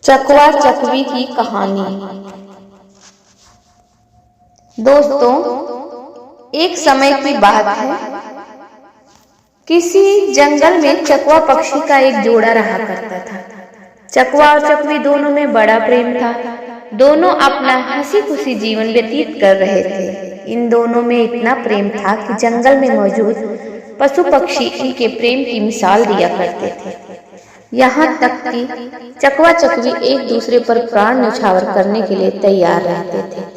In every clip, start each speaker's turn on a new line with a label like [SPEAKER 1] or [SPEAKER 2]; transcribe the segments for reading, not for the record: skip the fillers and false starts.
[SPEAKER 1] चकवा चकवी की कहानी। दोस्तों, एक समय की बात है। किसी जंगल में चकवा पक्षी का एक जोड़ा रहा करता था। चकवा और चकवी दोनों में बड़ा प्रेम था। दोनों अपना हंसी खुशी जीवन व्यतीत कर रहे थे। इन दोनों में इतना प्रेम था कि जंगल में मौजूद पशु पक्षी इनके प्रेम की मिसाल दिया करते थे। यहाँ तक कि चकवा चकवी एक दूसरे पर प्राण न्यौछावर करने के लिए तैयार रहते थे।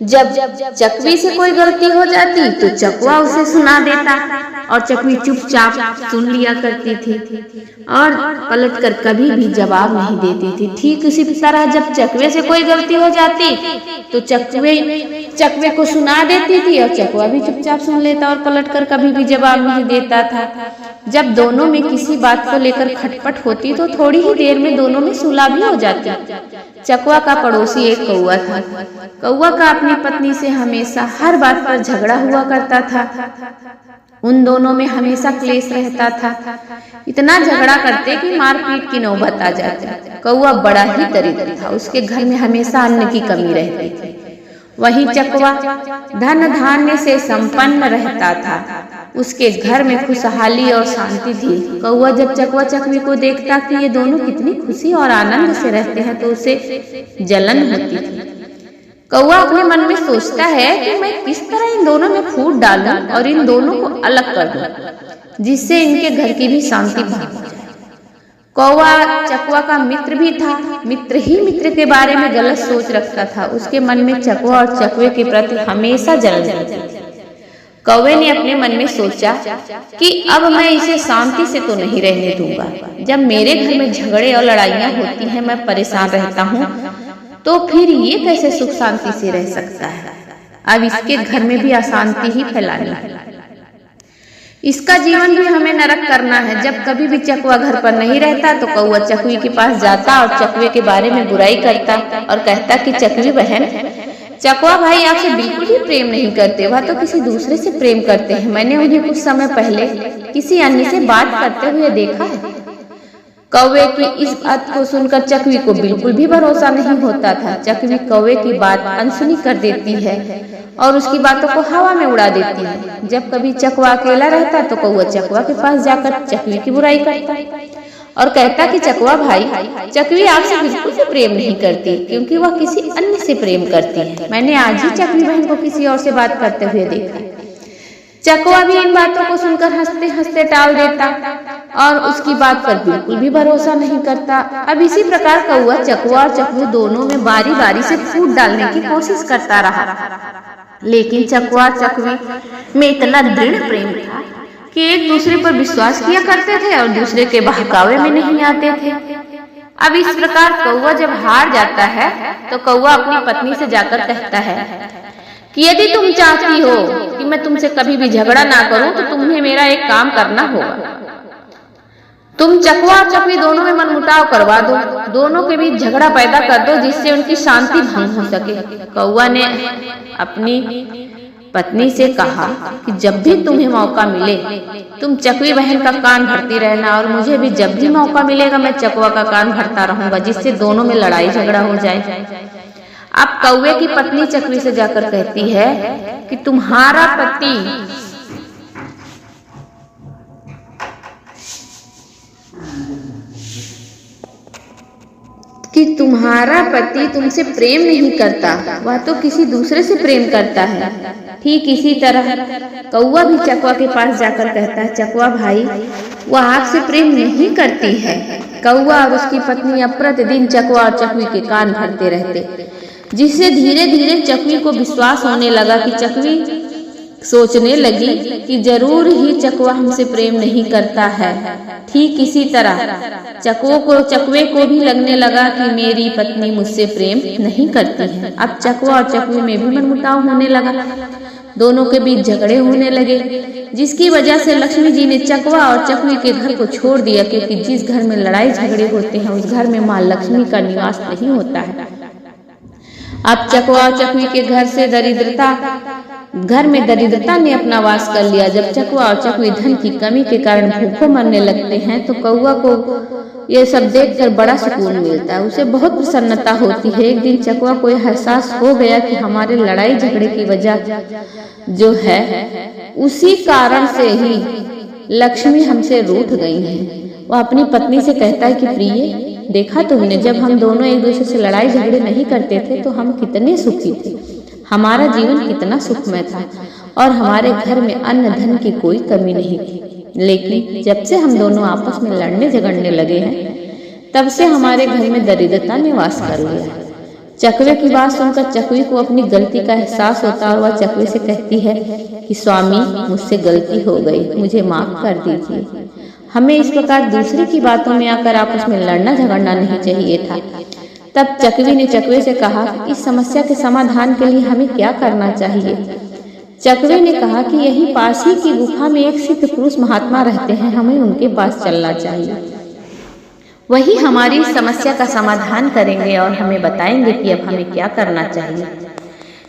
[SPEAKER 1] जब चकवी से कोई गलती हो जाती तो चकवा उसे सुना देता और चकवी चुपचाप सुन लिया करती थी और पलटकर कभी भी जवाब नहीं देती थी। ठीक इसी तरह जब चकवे से कोई गलती हो जाती तो चकवे को सुना देती थी और चकवा भी चुपचाप सुन लेता और पलटकर कभी भी जवाब नहीं देता था। जब दोनों में किसी बात को लेकर खटपट होती तो थोड़ी ही देर में दोनों में सुलह भी हो जाती। चकवा का पड़ोसी एक कौवा था। कौवा का अपनी पत्नी से हमेशा हर बात पर झगड़ा हुआ करता था। उन दोनों में हमेशा क्लेश रहता था। इतना झगड़ा करते कि मारपीट की नौबत आ जाती। कौवा बड़ा ही दरिद्र था। उसके घर में हमेशा अन्न की कमी रहती थी। वहीं चकवा धन धान्य से संपन्न रहता था। उसके घर में खुशहाली और शांति थी। कौवा जब चकवा चकवी को देखता कि ये दोनों कितनी खुशी और आनंद से रहते हैं तो उसे जलन होती थी। कौवा अपने मन में सोचता है कि मैं किस तरह इन दोनों में फूट डालूं और इन दोनों को अलग कर दूं, जिससे इनके घर की भी शांति भंग हो जाए। कौवा चकवा का मित्र भी था। मित्र ही मित्र के बारे में गलत सोच रखता था। उसके मन में चकवा और चकवे के प्रति हमेशा जलन रहती थी। कौवे ने अपने मन में सोचा कि अब मैं इसे शांति से तो नहीं रहने दूंगा। जब मेरे घर में झगड़े और लड़ाइयाँ होती हैं, मैं परेशान रहता हूँ, तो फिर ये कैसे सुख शांति से रह सकता है। अब इसके घर में भी अशांति ही फैलानी है। इसका जीवन भी हमें नरक करना है। जब कभी भी चकवा घर पर नहीं रहता तो कौवा चकवी के पास जाता और चकवे के बारे में बुराई करता और कहता कि चकवी बहन, चकवा भाई आपसे बिल्कुल भी प्रेम नहीं करते, वह तो किसी दूसरे से प्रेम करते हैं। मैंने उन्हें कुछ समय पहले किसी अन्य से बात करते हुए देखा है। कौवे की इस बात को सुनकर चकवी को बिल्कुल भी भरोसा नहीं होता था। चकवी कौवे की बात अनसुनी कर देती है और उसकी बातों को हवा में उड़ा देती है। जब कभी चकवा अकेला रहता तो कौवा चकवा के पास जाकर चकवी की बुराई करता और कहता कि चकवा भाई, चकवी आपसे बिल्कुल भी प्रेम नहीं करती क्योंकि वह किसी अन्य से प्रेम करती है। मैंने आज ही चकवी बहन को किसी और से बात करते हुए देखा। चकवा भी इन बातों को सुनकर हंसते हंसते टाल देता और उसकी बात पर बिल्कुल भी भरोसा नहीं करता। अब इसी प्रकार कौवा चकवा और चकवी दोनों में बारी बारी से फूट डालने की कोशिश करता रहा, लेकिन चकवा चकवी में इतना दृढ़ प्रेम था कि एक दूसरे पर विश्वास किया करते थे और दूसरे के बहकावे में नहीं आते थे। अब इस प्रकार कौवा जब हार जाता है तो कौवा अपनी पत्नी से जाकर कहता है कि यदि तुम चाहती हो कि मैं तुमसे कभी भी झगड़ा ना करूं तो तुम्हें मेरा एक काम करना होगा। तुम चकवा और चकवी दोनों में मनमुटाव करवा दो, दोनों के बीच झगड़ा पैदा कर दो जिससे उनकी शांति भंग हो सके। कौवा ने अपनी पत्नी से कहा कि जब भी तुम्हें मौका मिले तुम चकवी बहन का कान भरती रहना और मुझे भी जब भी मौका मिलेगा मैं चकवा का कान भरता रहूंगा, जिससे दोनों में लड़ाई झगड़ा हो जाए। अब कौवे की पत्नी चकवी से जाकर कहती है कि तुम्हारा पति तुमसे प्रेम नहीं करता, वह तो किसी दूसरे से प्रेम करता है। ठीक इसी तरह कौवा भी चकवा के पास जाकर कहता है, चकवा भाई, वह आपसे प्रेम नहीं करती है। कौवा और उसकी पत्नी अब प्रतिदिन चकवा और चकवी के कान भरते रहते, जिससे धीरे धीरे चकवी को विश्वास होने लगा कि चकवी सोचने लगी कि जरूर ही चकवा हमसे प्रेम नहीं करता है। ठीक इसी तरह चकवे को भी लगने लगा कि मेरी पत्नी मुझसे प्रेम नहीं करती है। अब चकवा और चकवी में भी मनमुटाव होने लगा। दोनों के बीच झगड़े होने लगे, जिसकी वजह से लक्ष्मी जी ने चकवा और चकवी के घर को छोड़ दिया, क्योंकि जिस घर में लड़ाई झगड़े होते हैं उस घर में माँ लक्ष्मी का निवास नहीं होता है। अब चकवा और चकवी के घर से दरिद्रता घर में दरिद्रता ने अपना वास कर लिया। जब चकवा और चकवी धन की कमी के कारण भूखों मरने लगते हैं तो कौवा को ये सब देखकर बड़ा सुकून मिलता है, उसे बहुत प्रसन्नता होती है। एक दिन चकवा को यह एहसास हो गया कि हमारे लड़ाई झगड़े की वजह जो है उसी कारण से ही लक्ष्मी हमसे रूठ गई हैं। वह अपनी पत्नी से कहता है कि प्रिय, देखा तुमने, जब हम दोनों एक दूसरे से लड़ाई झगड़े नहीं करते थे तो हम कितने सुखी थे, हमारा जीवन कितना सुखमय था और हमारे घर में अन्न धन की कोई कमी नहीं थी। लेकिन जब से हम दोनों आपस में लड़ने झगड़ने लगे हैं तब से हमारे घर में दरिद्रता ने वास कर लिया। चकवे की बात सुनकर चकवी को अपनी गलती का एहसास होता और वह चकवे से कहती है कि स्वामी, मुझसे गलती हो गई, मुझे माफ कर दीजिए। हमें इस प्रकार दूसरे की बातों में आकर आपस में लड़ना झगड़ना नहीं चाहिए था। तब चकवी ने चकवे से कहा, इस समस्या के समाधान के लिए हमें क्या करना चाहिए। चकवे ने कहा कि यही पास ही की गुफा में एक सिद्ध पुरुष महात्मा रहते हैं, हमें उनके पास चलना चाहिए। वही हमारी समस्या का समाधान करेंगे और हमें बताएंगे कि अब हमें क्या करना चाहिए।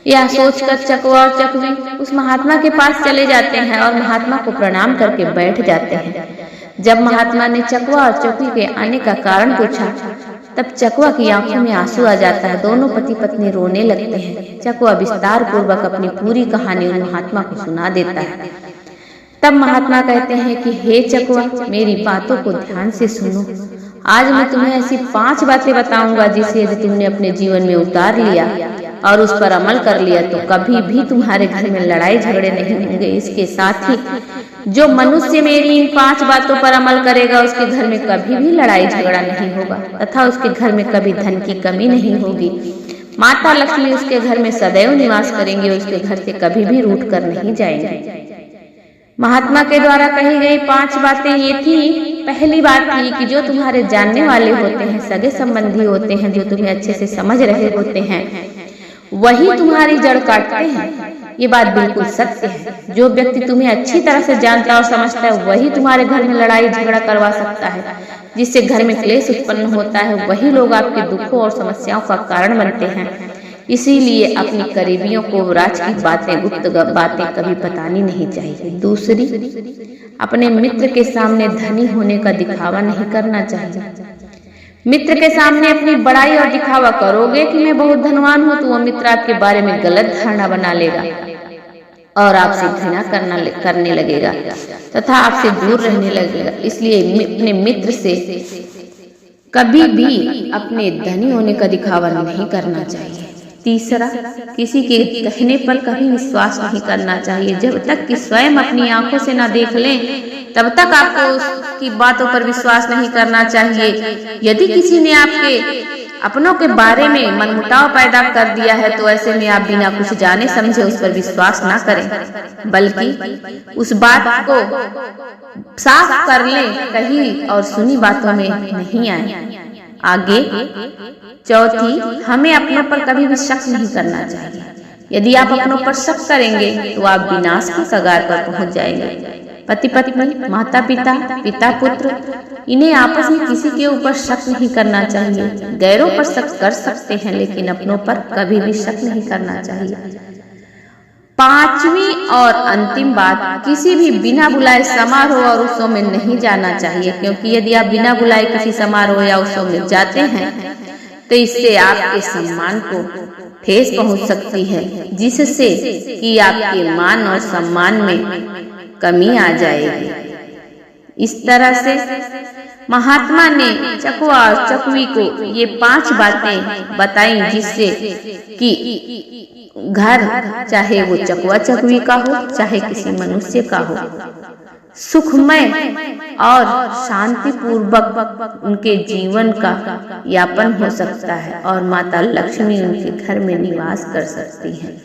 [SPEAKER 1] यह सोचकर चकवा और चकवी उस महात्मा के पास चले जाते हैं और महात्मा को प्रणाम करके बैठ जाते हैं। जब महात्मा ने चकवा और चकवी के आने का कारण पूछा तब चकवा की आंखों में आंसू आ जाता है। दोनों पति पत्नी रोने लगते हैं। चकवा विस्तार पूर्वक अपनी पूरी कहानी उन महात्मा को सुना देता है। तब महात्मा कहते हैं कि हे चकवा, मेरी बातों को ध्यान से सुनो। आज मैं तुम्हें ऐसी 5 बातें बताऊंगा जिसे यदि तुमने अपने जीवन में उतार लिया और उस पर अमल कर लिया तो कभी भी तुम्हारे घर में लड़ाई झगड़े नहीं होंगे। इसके साथ ही जो मनुष्य मेरी इन 5 बातों पर अमल करेगा उसके घर में कभी भी लड़ाई झगड़ा नहीं होगा तथा उसके घर में कभी धन की कमी नहीं होगी। माता लक्ष्मी उसके घर में सदैव निवास करेंगे, उसके घर से कभी भी रूठ कर नहीं जाएंगे। महात्मा के द्वारा कही गई 5 बातें ये थी। पहली बात थी कि जो तुम्हारे जानने वाले होते हैं, सगे संबंधी होते हैं, जो तुम्हें अच्छे से समझ रहे होते हैं, वही तुम्हारी जड़ काटते हैं। ये बात बिल्कुल सत्य है। जो व्यक्ति तुम्हें अच्छी तरह से जानता और समझता है वही तुम्हारे घर में लड़ाई झगड़ा करवा सकता है, जिससे घर में क्लेश उत्पन्न होता है। वही लोग आपके दुखों और समस्याओं का कारण बनते हैं। इसीलिए अपनी करीबियों को राज की बातें, गुप्त बातें कभी बतानी नहीं चाहिए। दूसरी, अपने मित्र के सामने धनी होने का दिखावा नहीं करना चाहिए। मित्र के सामने अपनी बड़ाई और दिखावा करोगे कि मैं बहुत धनवान हूँ तो वो मित्र आपके बारे में गलत धारणा बना लेगा और आपसे घृणा करने लगेगा तथा आपसे दूर रहने लगेगा। इसलिए अपने मित्र से कभी भी अपने धनी होने का दिखावा नहीं करना चाहिए। तीसरा, किसी के कहने पर कभी विश्वास नहीं करना चाहिए। जब तक कि स्वयं अपनी आंखों से ना देख लें तब तक आपको उसकी बातों पर विश्वास नहीं करना चाहिए। यदि किसी ने आपके अपनों के बारे में मनमुटाव पैदा कर दिया है तो ऐसे में आप बिना कुछ जाने समझे उस पर विश्वास ना करें, बल्कि उस बात को साफ कर लें, कही और सुनी बातों में नहीं आए। आगे चौथी, हमें अपनों पर कभी भी शक नहीं करना चाहिए। यदि आप अपनों पर शक करेंगे तो आप विनाश की कगार पर पहुंच जाएंगे। पति पत्नी, माता पिता, पिता पुत्र, इन्हें आपस में किसी के ऊपर शक नहीं करना चाहिए। गैरों पर शक कर सकते हैं लेकिन अपनों पर कभी भी शक नहीं करना चाहिए। 5वीं और अंतिम बात, किसी भी बिना बुलाए समारोह और उत्सव में नहीं जाना चाहिए, क्योंकि यदि आप बिना बुलाए किसी समारोह या उत्सव में जाते हैं तो इससे आपके सम्मान को ठेस पहुंच सकती है, जिससे कि आपके मान और सम्मान में कमी आ जाएगी। इस तरह से महात्मा ने चकवा और चकवी को ये 5 बातें बताई जिससे कि घर, चाहे वो चकवा चकवी का हो चाहे किसी मनुष्य का हो, सुखमय और शांति पूर्वक उनके जीवन का यापन हो सकता है और माता लक्ष्मी उनके घर में निवास कर सकती हैं।